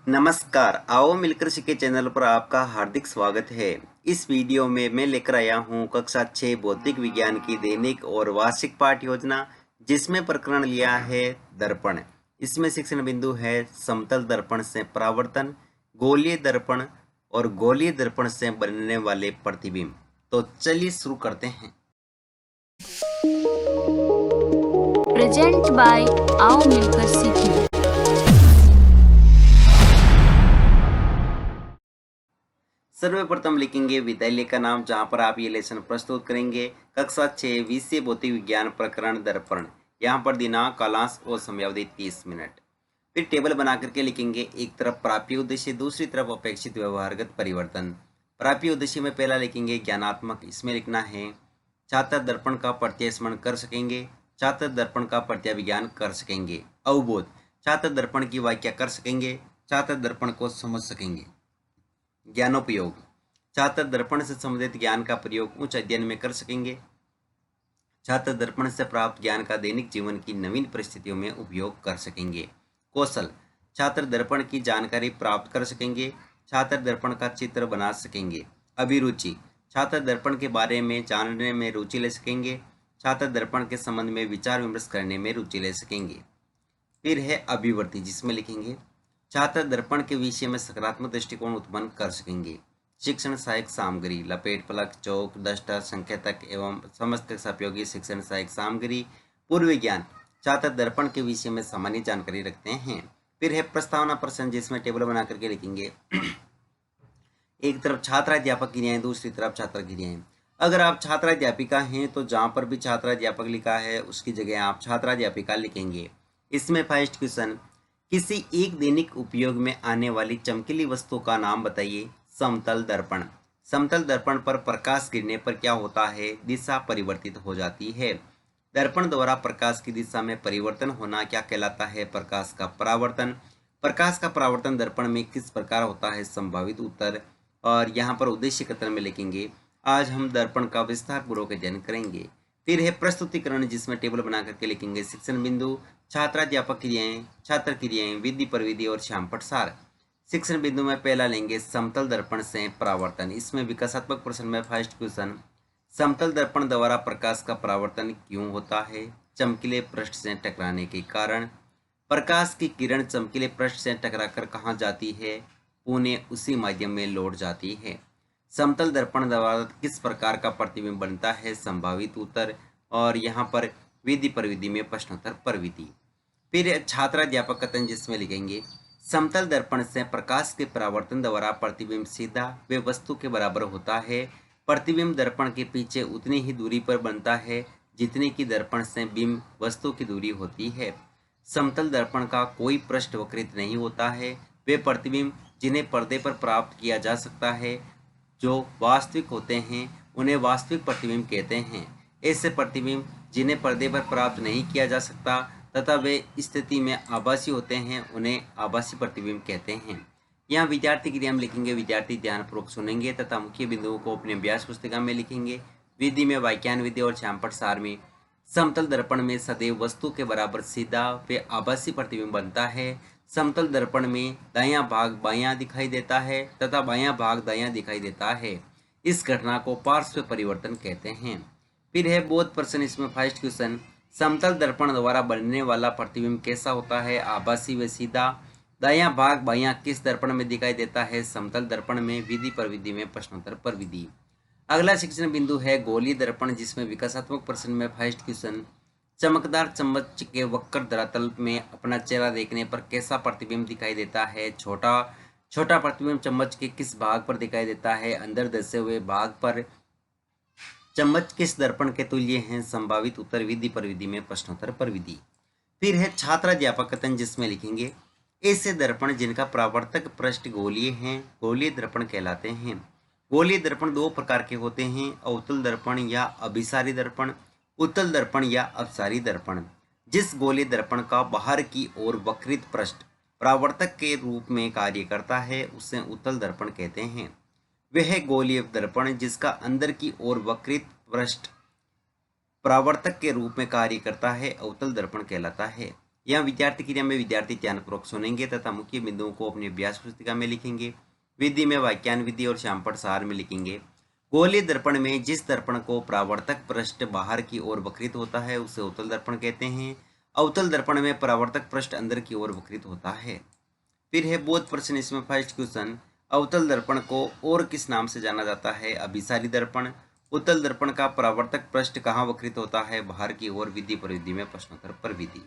नमस्कार, आओ मिलकर सीखे चैनल पर आपका हार्दिक स्वागत है। इस वीडियो में मैं लेकर आया हूँ कक्षा 6 भौतिक विज्ञान की दैनिक और वार्षिक पाठ योजना, जिसमें प्रकरण लिया है दर्पण। इसमें शिक्षण बिंदु है समतल दर्पण से परावर्तन, गोलीय दर्पण और गोलीय दर्पण से बनने वाले प्रतिबिंब। तो चलिए शुरू करते हैं। प्रेजेंट बाय आओ मिलकर सीखें। सर्वप्रथम लिखेंगे विद्यालय का नाम, जहां पर आप ये लेसन प्रस्तुत करेंगे। कक्षा 6 विषय भौतिक विज्ञान प्रकरण दर्पण। यहाँ पर दिनांक, कालांश और समयावधि 30 मिनट। फिर टेबल बना करके लिखेंगे, एक तरफ प्राप्य उद्देश्य, दूसरी तरफ अपेक्षित व्यवहारगत परिवर्तन। प्राप्य उद्देश्य में पहला लिखेंगे ज्ञानात्मक। इसमें लिखना है छात्र दर्पण का प्रत्यय स्मरण कर सकेंगे, छात्र दर्पण का प्रत्याभिज्ञान कर सकेंगे। अवबोध, छात्र दर्पण की व्याख्या कर सकेंगे, छात्र दर्पण को समझ सकेंगे। ज्ञानोपयोग, छात्र दर्पण से संबंधित ज्ञान का प्रयोग उच्च अध्ययन में कर सकेंगे, छात्र दर्पण से प्राप्त ज्ञान का दैनिक जीवन की नवीन परिस्थितियों में उपयोग कर सकेंगे। कौशल, छात्र दर्पण की जानकारी प्राप्त कर सकेंगे, छात्र दर्पण का चित्र बना सकेंगे। अभिरुचि, छात्र दर्पण के बारे में जानने में रुचि ले सकेंगे, छात्र दर्पण के संबंध में विचार विमर्श करने में रुचि ले सकेंगे। फिर है अभिवृत्ति, जिसमें लिखेंगे छात्र दर्पण के विषय में सकारात्मक दृष्टिकोण उत्पन्न कर सकेंगे। शिक्षण सहायक सामग्री, लपेट फलक, चौक, डस्टर, संकेतक एवं समस्त उपयोगी शिक्षण सहायक सामग्री। पूर्व ज्ञान, छात्र दर्पण के विषय में सामान्य जानकारी रखते हैं। फिर है प्रस्तावना प्रश्न, जिसमें टेबल बना करके लिखेंगे एक तरफ छात्राध्यापक क्रियाएं, दूसरी तरफ छात्र क्रियाएं। अगर आप छात्राध्यापिका हैं तो जहां पर भी छात्राध्यापक लिखा है उसकी जगह आप छात्राध्यापिका लिखेंगे। इसमें फर्स्ट क्वेश्चन, किसी एक दैनिक उपयोग में आने वाली चमकीली वस्तु का नाम बताइए। समतल दर्पण। समतल दर्पण पर प्रकाश गिरने पर क्या होता है? दिशा परिवर्तित हो जाती है। दर्पण द्वारा प्रकाश की दिशा में परिवर्तन होना क्या कहलाता है? प्रकाश का परावर्तन। प्रकाश का परावर्तन दर्पण में किस प्रकार होता है? संभावित उत्तर। और यहाँ पर उद्देश्य कथन में लिखेंगे, आज हम दर्पण का विस्तार पूर्वक अध्ययन करेंगे। फिर है प्रस्तुतिकरण, जिसमें टेबल बना करके लिखेंगे शिक्षण बिंदु, छात्राध्यापक क्रियाएं, छात्र क्रियाएं, विधि प्रविधि और श्यामपट सार। शिक्षण बिंदु में पहला लेंगे समतल दर्पण से परावर्तन। इसमें विकासात्मक प्रश्न में फर्स्ट क्वेश्चन, समतल दर्पण द्वारा प्रकाश का परावर्तन क्यों होता है? चमकीले पृष्ठ से टकराने के कारण। प्रकाश की किरण चमकीले पृष्ठ से टकराकर कहाँ जाती है? पुनः उसी माध्यम में लौट जाती है। समतल दर्पण द्वारा किस प्रकार का प्रतिबिंब बनता है? संभावित उत्तर। और यहाँ पर विधि प्रविधि में प्रश्नोत्तर प्रविधि। फिर छात्राध्यापक कथन, जिसमें लिखेंगे समतल दर्पण से प्रकाश के परावर्तन द्वारा प्रतिबिंब सीधा व वस्तु के बराबर होता है। प्रतिबिंब दर्पण के पीछे उतनी ही दूरी पर बनता है जितनी की दर्पण से बिंब वस्तु की दूरी होती है। समतल दर्पण का कोई पृष्ठ वक्रित नहीं होता है। वे प्रतिबिंब जिन्हें पर्दे पर प्राप्त किया जा सकता है, जो वास्तविक होते हैं, उन्हें वास्तविक प्रतिबिंब कहते हैं। ऐसे प्रतिबिंब जिन्हें पर्दे पर प्राप्त नहीं किया जा सकता तथा वे स्थिति में आभासी होते हैं, उन्हें आभासी प्रतिबिंब कहते हैं। यहाँ विद्यार्थी क्रिया में लिखेंगे, विद्यार्थी ध्यानपूर्वक सुनेंगे तथा मुख्य बिंदुओं को अपने अभ्यास पुस्तिका में लिखेंगे। विधि में व्याख्यान विधि और श्यामपट सार में समतल दर्पण में सदैव वस्तु के बराबर सीधा व आभासी प्रतिबिंब बनता है। समतल दर्पण में दायां भाग बायां दिखाई देता है तथा बायां भाग दायां दिखाई देता है। इस घटना को पार्श्व परिवर्तन कहते हैं। फिर है बोध प्रश्न, इसमें फर्स्ट क्वेश्चन, समतल दर्पण द्वारा बनने वाला प्रतिबिंब कैसा होता है? आभासी व सीधा। दायां भाग बायां किस दर्पण में दिखाई देता है? समतल दर्पण में। विधि प्रविधि में प्रश्नोत्तर प्रविधि। अगला शिक्षण बिंदु है गोलीय दर्पण, जिसमें विकासात्मक प्रश्न में फर्स्ट क्वेश्चन, चमकदार चम्मच के वक्र धरातल में अपना चेहरा देखने पर कैसा प्रतिबिंब दिखाई देता है? छोटा। छोटा प्रतिबिंब चम्मच के किस भाग पर दिखाई देता है? अंदर दर्शे हुए भाग पर। चम्मच किस दर्पण के तुल्य हैं? संभावित उत्तर। विधि प्रविधि में प्रश्नोत्तर प्रविधि। फिर है छात्राध्यापक कथन, जिसमें लिखेंगे ऐसे दर्पण जिनका परावर्तक पृष्ठ गोलीय हैं, गोलीय दर्पण कहलाते हैं। गोलीय दर्पण दो प्रकार के होते हैं, अवतल दर्पण या अभिसारी दर्पण, उत्तल दर्पण या अपसारी दर्पण। जिस गोलीय दर्पण का बाहर की ओर वक्रित पृष्ठ परावर्तक के रूप में कार्य करता है उसे उत्तल दर्पण कहते हैं। वह गोलीय दर्पण जिसका अंदर की ओर वक्रित पृष्ठ परावर्तक के रूप में कार्य करता है अवतल दर्पण कहलाता है। यहाँ विद्यार्थी क्रिया में विद्यार्थी ध्यानपूर्वक सुनेंगे तथा मुख्य बिंदुओं को अपनी अभ्यास पुस्तिका में लिखेंगे। विधि में वाक्यान विधि और श्यामपट सार में लिखेंगे। गोलीय दर्पण में जिस दर्पण को परावर्तक पृष्ठ बाहर की ओर वक्रित होता है उसे उत्तल दर्पण कहते हैं। अवतल दर्पण में परावर्तक पृष्ठ अंदर की ओर वक्रित होता है। फिर है बोध प्रश्न, इसमें फर्स्ट क्वेश्चन, अवतल दर्पण को और किस नाम से जाना जाता है? अभिसारी दर्पण। उत्तल दर्पण का परावर्तक पृष्ठ कहाँ वक्रित होता है? बाहर की ओर। विधि प्रविधि में प्रश्नोत्तर पर विधि।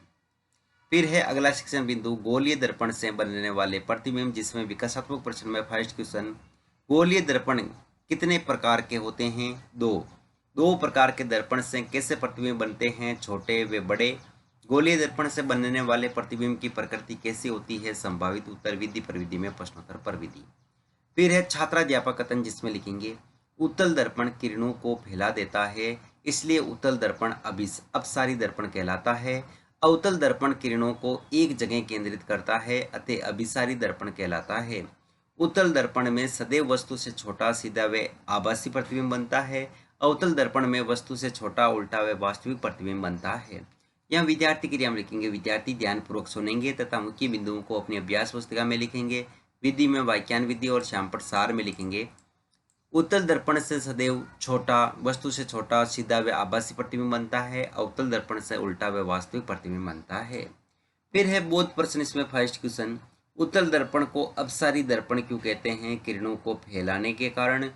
फिर है अगला शिक्षण बिंदु, गोलीय दर्पण से बनने वाले प्रतिबिंब, जिसमें विकासात्मक प्रश्न में फर्स्ट क्वेश्चन, गोलीय दर्पण कितने प्रकार के होते हैं? दो प्रकार के दर्पण से कैसे प्रतिबिंब बनते हैं? छोटे व बड़े। गोलीय दर्पण से बनने वाले प्रतिबिंब की प्रकृति कैसी होती है? संभावित उत्तर। विधि प्रविधि में प्रश्नोत्तर पर विधि। फिर है छात्राध्यापक कथन, जिसमें लिखेंगे उत्तल दर्पण किरणों को फैला देता है, इसलिए उत्तल दर्पण अपसारी दर्पण कहलाता है। अवतल दर्पण किरणों को एक जगह केंद्रित करता है, अतः अभिसारी दर्पण कहलाता है। उत्तल दर्पण में सदैव वस्तु से छोटा सीधा व आभासी प्रतिबिंब बनता है। अवतल दर्पण में वस्तु से छोटा उल्टा व वास्तविक प्रतिबिंब बनता है। यहाँ विद्यार्थी क्रिया में लिखेंगे, विद्यार्थी ध्यानपूर्वक सुनेंगे तथा मुख्य बिंदुओं को अपनी अभ्यास पुस्तिका में लिखेंगे। विधि में वाक्यान विधि और श्यामपट सार में लिखेंगे। उत्तल दर्पण से सदैव छोटा वस्तु से छोटा सीधा व आभासी प्रतिबिंब बनता है। अवतल दर्पण से उल्टा व वास्तविक प्रतिबिंब बनता है। फिर है बोध प्रश्न, इसमें फर्स्ट क्वेश्चन, उत्तल दर्पण को अपसारी दर्पण क्यों कहते हैं? किरणों को फैलाने के कारण।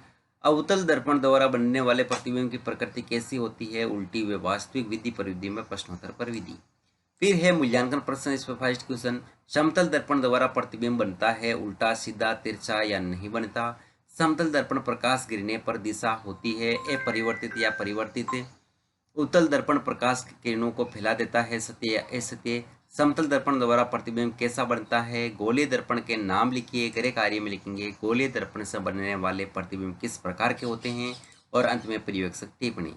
अवतल दर्पण द्वारा बनने वाले प्रतिबिंब की प्रकृति कैसी होती है? उल्टी व वास्तविक। विधि प्रविधि में प्रश्नोत्तर पर विधि। फिर है मूल्यांकन प्रश्न, इसमें फर्स्ट क्वेश्चन, समतल दर्पण द्वारा प्रतिबिंब बनता है, उल्टा सीधा तिरछा या नहीं बनता? समतल दर्पण प्रकाश गिरने पर दिशा होती है, अपरिवर्तित या परिवर्तित? उत्तल दर्पण प्रकाश की किरणों को फैला देता है, सत्य या असत्य? समतल दर्पण द्वारा प्रतिबिंब कैसा बनता है? गोलीय दर्पण के नाम लिखिए, गृह कार्य में लिखेंगे गोलीय दर्पण से बनने वाले प्रतिबिंब किस प्रकार के होते हैं, और अंत में प्रयोगात्मक टिप्पणी।